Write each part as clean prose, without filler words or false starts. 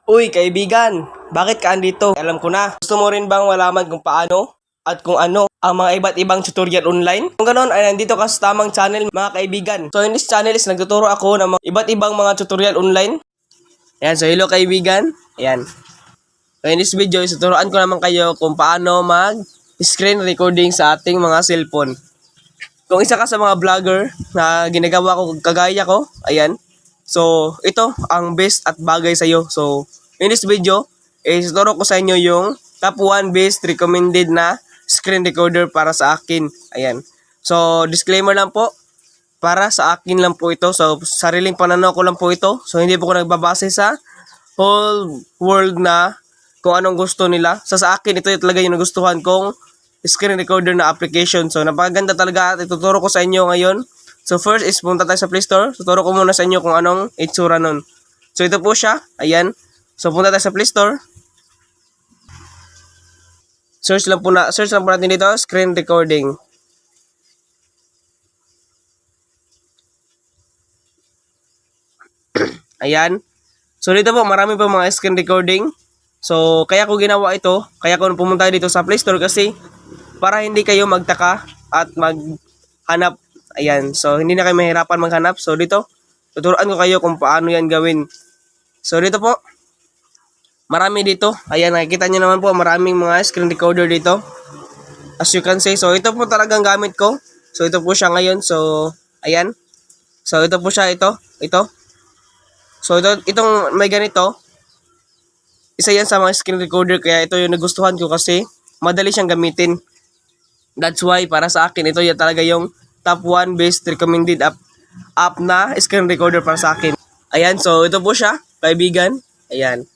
Uy, kaibigan, bakit ka andito? Alam ko na. Gusto mo rin bang malaman kung paano at kung ano ang mga iba't ibang tutorial online? Kung ganoon ay nandito ka sa tamang channel mga kaibigan. So in this channel is nagtuturo ako ng mga iba't ibang mga tutorial online. Ayan, so hello kaibigan. Ayan. So in this video is tuturuan ko naman kayo kung paano mag screen recording sa ating mga cellphone. Kung isa ka sa mga vlogger na ginagawa ko kagaya ko, ayan. So, ito ang best at bagay sa iyo. So, in this video, ituturo ko sa inyo yung top 1 best recommended na screen recorder para sa akin. Ayan. So, disclaimer lang po, para sa akin lang po ito. So, sariling pananaw ko lang po ito. So, hindi po ko nagbabase sa whole world na kung anong gusto nila. So, sa akin, ito yung talaga yung nagustuhan kong screen recorder na application. So, napakaganda talaga at ituturo ko sa inyo ngayon. So, first is punta tayo sa Play Store. Tuturo ko muna sa inyo kung anong itsura nun. So, ito po siya. Ayan. So, punta tayo sa Play Store. Search lang po natin dito, screen recording. Ayan. So, dito po, marami po mga screen recording. So, kaya ko ginawa ito. Kaya ko pumunta dito sa Play Store kasi para hindi kayo magtaka at maghanap. Ayan. So, hindi na kayo mahirapan maghanap. So, dito, tuturuan ko kayo kung paano yan gawin. So, dito po, marami dito. Ayan, nakikita nyo naman po, maraming mga screen recorder dito. As you can see. So, ito po talagang gamit ko. So, ito po siya ngayon. So, ayan. So, ito po siya, ito. So, itong may ganito. Isa yan sa mga screen recorder. Kaya ito yung nagustuhan ko kasi madali siyang gamitin. That's why, para sa akin, ito yan talaga yung top 1 best recommended app na screen recorder para sa akin. Ayan, so ito po siya, kaibigan. Ayan.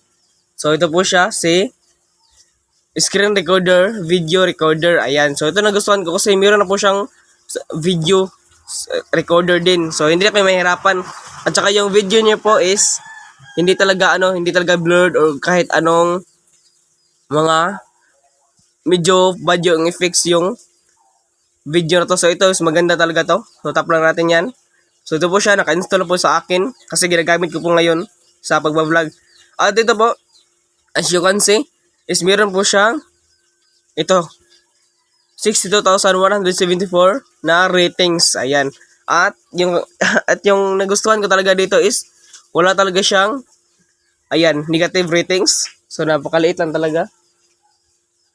So ito po siya, si screen recorder, video recorder. Ayan. So ito nagustuhan ko kasi meron na po siyang video recorder din. So hindi na kayo mahirapan. At saka yung video niya po is hindi talaga blurred or kahit anong mga medyo bad yung effects yung video na to. So ito is maganda talaga to. So tap lang natin yan. So ito po siya, naka-install po sa akin kasi ginagamit ko po ngayon sa pagbablog. At ito po, as you can see, is meron po siyang ito 62,174 na ratings. Ayan. At yung at yung nagustuhan ko talaga dito is wala talaga siyang negative ratings. So napakaliit lang talaga.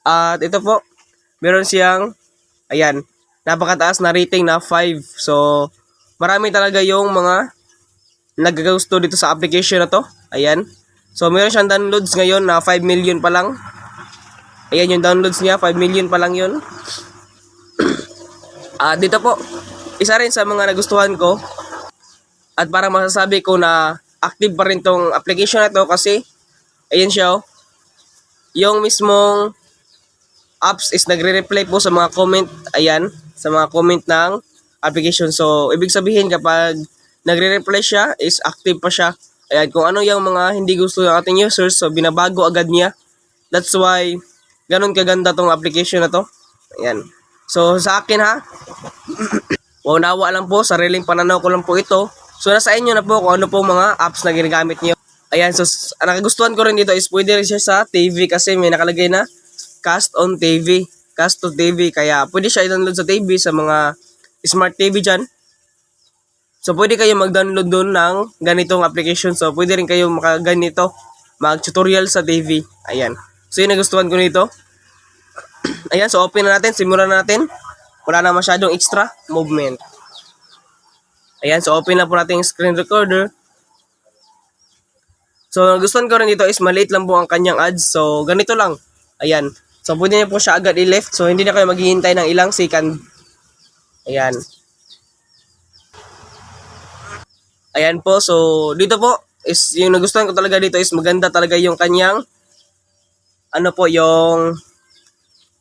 At ito po, meron siyang napakataas na rating na 5. So, marami talaga yung mga nagagusto dito sa application na to. Ayan. So, meron siyang downloads ngayon na 5 million pa lang. Ayan yung downloads niya, 5 million pa lang yun. Dito po, isa rin sa mga nagustuhan ko. At para masasabi ko na active pa rin tong application na to kasi, ayan siya, yung mismong apps is nagre-reply po sa mga comment. Ayan, sa mga comment ng application. So, ibig sabihin kapag nagre-reply siya, is active pa siya. Ayan, kung ano yung mga hindi gusto ng ating users, so binabago agad niya. That's why, ganun kaganda tong application na to. Ayan. So, sa akin ha, unawa lang po, sariling pananaw ko lang po ito. So, nasa inyo na po kung ano po mga apps na ginagamit niyo. Ayan, so, nakagustuhan ko rin dito is pwede rin siya sa TV kasi may nakalagay na Cast to TV, kaya pwede siya i-download sa TV sa mga smart TV dyan. So pwede kayo mag-download doon ng ganitong application. So pwede rin kayo makaganito, mag-tutorial sa TV. Ayan. So yun nagustuhan ko nito. Ayan, so open na natin, simulan na natin. Wala na masyadong extra movement. Ayan, so open na po natin yung screen recorder. So nagustuhan ko rin dito is maliit lang po ang kanyang ads. So ganito lang. Ayan. So, pwede niyo po siya agad i-left. So, hindi na kayo maghihintay ng ilang second. Ayan. Ayan po. So, dito po, is yung nagustuhan ko talaga dito is maganda talaga yung kanyang yung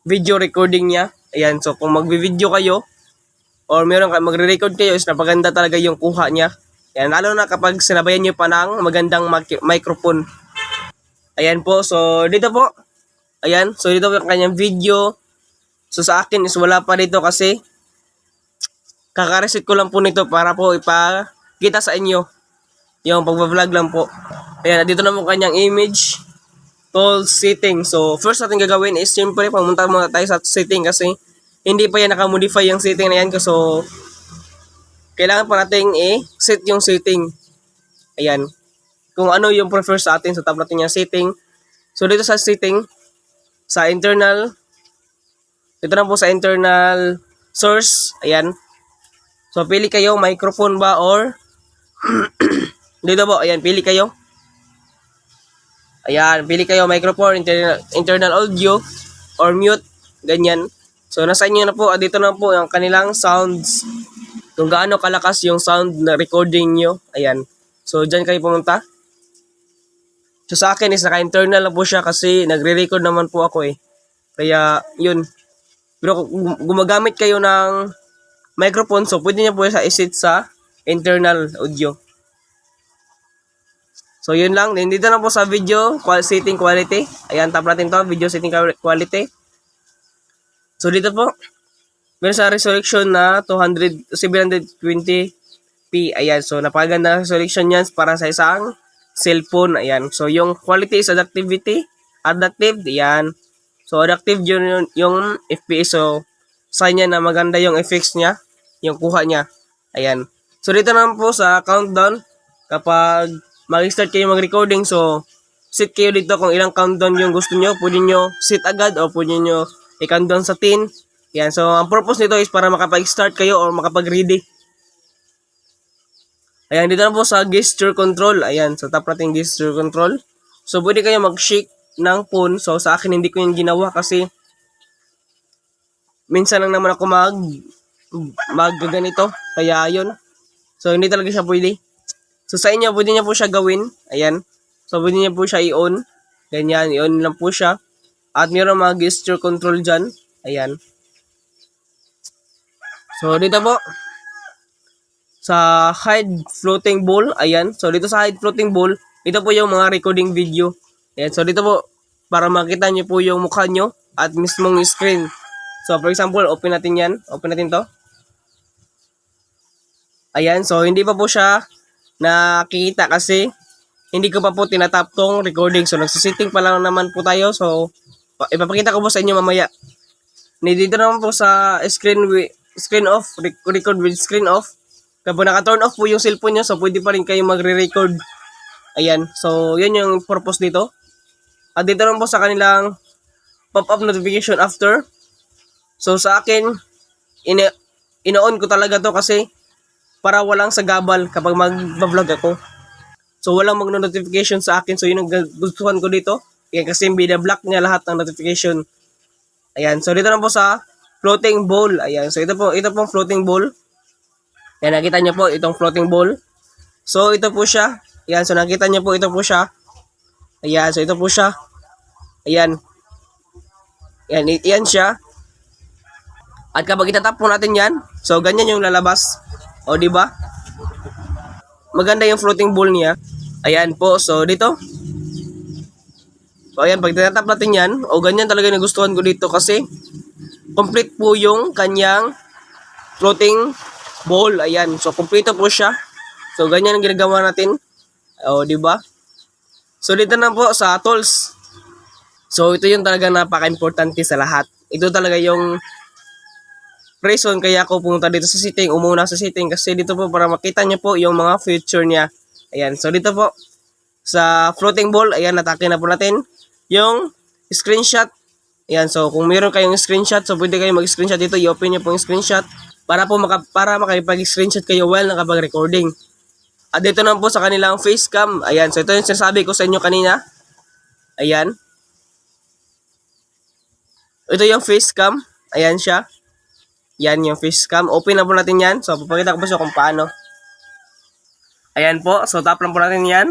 video recording niya. Ayan. So, kung magvi-video kayo or meron kayo magre-record kayo is napaganda talaga yung kuha niya. Ayan. Lalo na kapag sinabayan niyo pa ng magandang microphone. Ayan po. So, dito po. Ayan, so dito yung kanyang video. So sa akin is wala pa dito kasi kaka-reset ko lang po nito para po ipakita sa inyo yung pagbablog lang po. Ayan, dito na po kanyang image. Tools, setting. So, first natin gagawin is siyempre pumunta muna tayo sa setting kasi hindi pa yan nakamodify yung setting na yan. So, kailangan pa natin i-set yung setting. Ayan. Kung ano yung prefer sa atin. So, tap natin yung setting. So, dito sa setting, sa internal, dito na po sa internal source. Ayan. So, pili kayo, microphone ba or dito po, ayan, pili kayo. Ayan, pili kayo, microphone, internal audio, or mute, ganyan. So, nasa inyo na po, dito na po ang kanilang sounds. Kung gaano kalakas yung sound na recording nyo. Ayan. So, dyan kayo pumunta. So, sa akin is naka-internal na po siya kasi nagre-record naman po ako eh. Kaya, yun. Pero kung gumagamit kayo ng microphone, so pwede nyo po siya iset sa internal audio. So, yun lang. Then, dito na po sa video setting quality. Ayan, tap natin to. Video setting quality. So, dito po. Meron sa resolution na 720p. Ayan. So, napakaganda resolution yan para sa isang cellphone. Ayan. So, yung quality is adaptive. Ayan. So, adaptive yung FPS. So, sign niya na maganda yung effects niya. Yung kuha niya. Ayan. So, dito naman po sa countdown. Kapag mag-start kayo mag-recording, so set kayo dito kung ilang countdown yung gusto nyo. Pwede nyo set agad o pwede nyo i-countdown sa 10. Yan. So, ang purpose nito is para makapag-start kayo or makapag-ready. Ayan, dito na po sa gesture control. Ayan, so tap natin gesture control. So, pwede kayo mag-shake ng phone. So, sa akin hindi ko yung ginawa kasi minsan lang naman ako ganito. Kaya, yun. So, hindi talaga siya pwede. So, sa inyo, pwede niya po siya gawin. Ayan. So, pwede niya po siya i-on. Ganyan, i-on lang po siya. At mayroon mga gesture control dyan. Ayan. So, dito po. Sa hide floating ball. Ayan. So, dito sa hide floating ball, ito po yung mga recording video. Ayan. So, dito po, para makita niyo po yung mukha nyo at mismong screen. So, for example, open natin yan. Open natin to. Ayan. So, hindi pa po siya nakikita kasi hindi ko pa po tinatap tong recording. So, nagsisetting pa lang naman po tayo. So, ipapakita ko po sa inyo mamaya. Dito naman po sa screen off, record with screen off. Kapag naka-turn off po yung cellphone nyo, so pwede pa rin kayo magre-record. Ayan. So, yun yung purpose dito. At dito naman po sa kanilang pop-up notification after. So, sa akin, ino-on ko talaga to kasi para walang sagabal kapag mag-vlog ako. So, walang mag-notification sa akin. So, yun ang gustuhan ko dito. Yan, kasi binablock niya lahat ng notification. Ayan. So, dito na po sa floating ball. Ayan. So, ito pong floating ball. Ayan, nakita niyo po itong floating ball. So, ito po siya. Ayan. So, nakita niyo po ito po siya. Ayan. So, ito po siya. Ayan. Ayan. Ayan siya. At kapag itatap po natin yan, so, ganyan yung lalabas. O, di ba? Maganda yung floating ball niya. Ayan po. So, dito. So, ayan. Pag tinatap natin yan, o ganyan talaga nagustuhan ko dito kasi complete po yung kanyang floating ball. Ayan. So, complete po siya. So, ganyan ang ginagawa natin. O, di ba? So, dito na po sa tools. So, ito yung talaga napaka-importante sa lahat. Ito talaga yung reason kaya ako pumunta dito sa setting, umuna sa setting kasi dito po para makita niyo po yung mga feature niya. Ayan, so dito po sa floating ball, ayan, natake na po natin yung screenshot. Ayan, so kung meron kayong screenshot, so pwede kayo mag-screenshot dito, i-open niyo po yung screenshot para po makapag-screenshot kayo while nakapag-recording. At dito naman po sa kanilang face cam. Ayan, so ito yung sinasabi ko sa inyo kanina. Ayan. Ito yung face cam. Ayan siya. Yan yung face cam. Open na po natin yan. So, papakita ko po siya kung paano. Ayan po. So, tap lang po natin yan.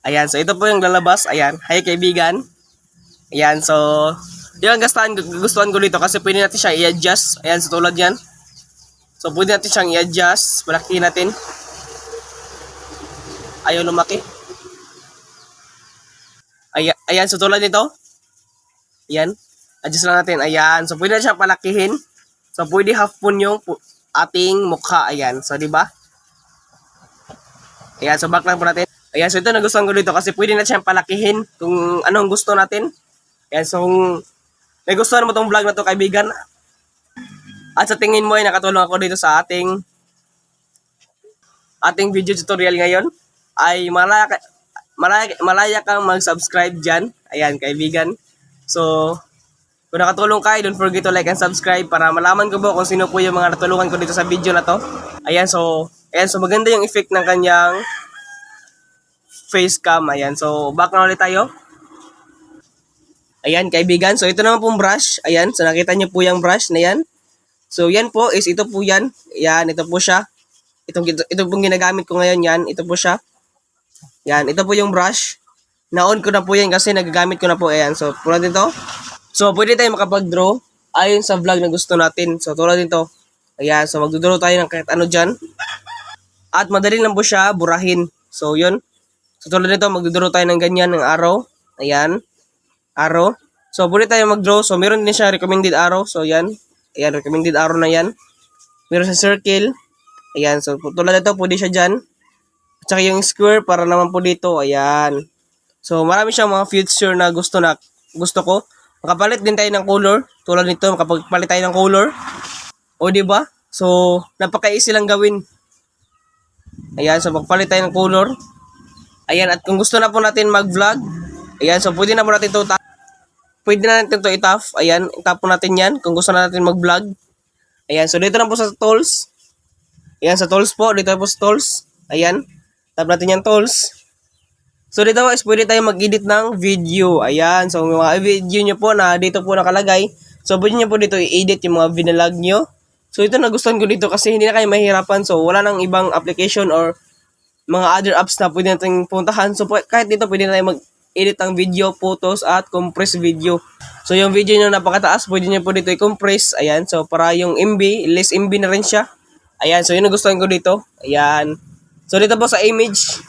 Ayan. So, ito po yung lalabas. Ayan. Hi, kaibigan. Ayan. So, yung gustuhan ko dito kasi pwede natin siya i-adjust. Ayan. So, tulad yan. So, pwede natin siyang i-adjust. Malakihin natin. Ayaw lumaki. Ayan. So, tulad nito. Ayan. Adjust lang natin. Ayan. So, pwede na siyang palakihin. So, pwede half moon yung ating mukha. Ayan. So, di ba? Ayan. So, back lang po natin. Ayan, so ito nagustuhan ko dito kasi pwede na siyang palakihin kung anong gusto natin. Ayan, so kung nagustuhan mo tong vlog na to kaibigan, at sa tingin mo ay nakatulong ako dito sa ating video tutorial ngayon, ay malaya kang mag-subscribe dyan. Ayan, kaibigan. So, kung nakatulong ka, don't forget to like and subscribe para malaman ko po kung sino po yung mga natulungan ko dito sa video na to. Ayan, so maganda yung effect ng kanyang face cam. Ayan, so back na ulit tayo. Ayan, kaibigan. So, ito naman pong brush. Ayan, so nakita niyo po yung brush na yan. So, yan po is ito po yan. Ayan, ito po siya. Ito pong ginagamit ko ngayon yan. Ito po siya. Yan, ito po yung brush. Na-on ko na po yan kasi nagagamit ko na po. Ayan, so tulad nito. So, pwede tayo makapag-draw ayon sa vlog na gusto natin. So, tulad nito. Ayan, so magdodraw tayo ng kahit ano dyan. At madali lang po siya burahin. So, yun. So, tulad nito, magdodraw tayo ng ganyan, ng arrow. Ayan. Arrow. So, pwede tayo mag-draw. So, meron din siya recommended arrow. So, yan. Ayan, recommended arrow na yan. Meron sa circle. Ayan, so tulad nito, pwede siya dyan. At saka yung square para naman po dito. Ayan. So, marami siyang mga feature na gusto ko. Makapalit din tayo ng color. Tulad nito, makapagpalit tayo ng color. O, diba? So, napaka-easy lang gawin. Ayan, so magpalit tayo ng color. Ayan, at kung gusto na po natin mag-vlog, ayan, so pwede na po natin pwede na natin ito i-tap. Ayan, i-tap po natin yan kung gusto na natin mag-vlog. Ayan, so dito na po sa tools. Ayan, sa tools po. Dito po sa tools. Ayan, tap natin yan tools. So dito guys, pwede tayo mag-edit ng video. Ayan, so mga video nyo po na dito po nakalagay. So pwede nyo po dito i-edit yung mga vlog nyo. So ito nagustuhan ko dito kasi hindi na kayo mahirapan. So wala nang ibang application or mga other apps na pwede natin puntahan. So kahit dito pwede na tayo mag-edit ng video, photos at compress video. So yung video nyo napakataas, pwede nyo po dito i-compress. Ayan, so para yung MB, less MB na rin siya. Ayan, so yun nagustuhan ko dito. Ayan. So dito po sa image.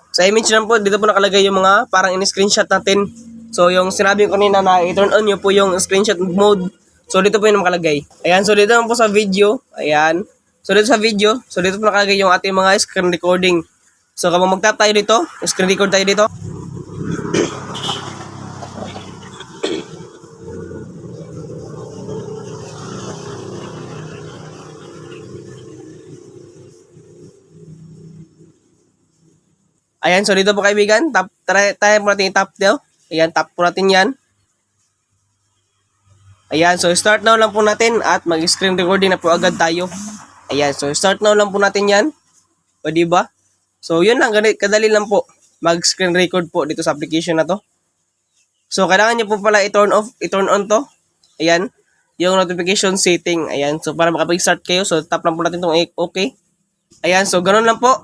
Sa image lang po, dito po nakalagay yung mga parang in-screenshot natin. So yung sinabi ko kanina na i-turn on nyo po yung screenshot mode. So dito po yung nakalagay. Ayan, so dito po sa video. Ayan. So dito sa video, so dito po nakalagay yung ating mga screen recording. So kapag mag-tap tayo dito, screen record tayo dito. Ayan, so dito po kaibigan, tayo po natin i-tap daw. Ayan, tap po natin yan. Ayan, so start now lang po natin at mag-screen recording na po agad tayo. Ayan, so start now lang po natin yan. O diba? So yun lang, kadali lang po mag-screen record po dito sa application na to. So kailangan nyo po pala i-turn on to. Ayan, yung notification setting. Ayan, so para makapag-start kayo, so tap lang po natin itong okay. Ayan, so ganun lang po.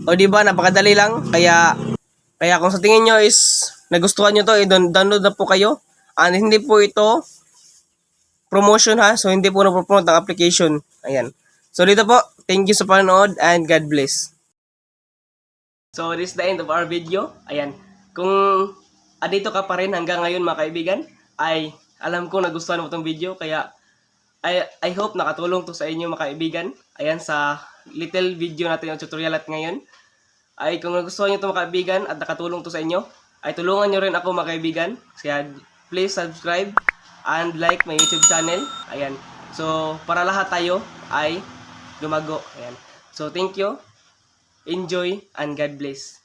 O diba, napakadali lang. Kaya kung sa tingin nyo is nagustuhan nyo to, i-download na po kayo. And hindi po ito promotion ha. So hindi po na-promote ang application. Ayan. So dito po, thank you sa panonood and God bless. So this is the end of our video. Ayan. Kung dito ka pa rin hanggang ngayon mga kaibigan, ay alam ko nagustuhan mo itong video. Kaya I hope nakatulong to sa inyo mga kaibigan. Ayan, sa little video natin yung tutorial at ngayon. Ay kung nagustuhan nyo ito mga kaibigan at nakatulong to sa inyo, ay tulungan nyo rin ako mga kaibigan. Kaya please subscribe and like my YouTube channel. Ayan. So para lahat tayo ay lumago. Ayan. So thank you. Enjoy and God bless.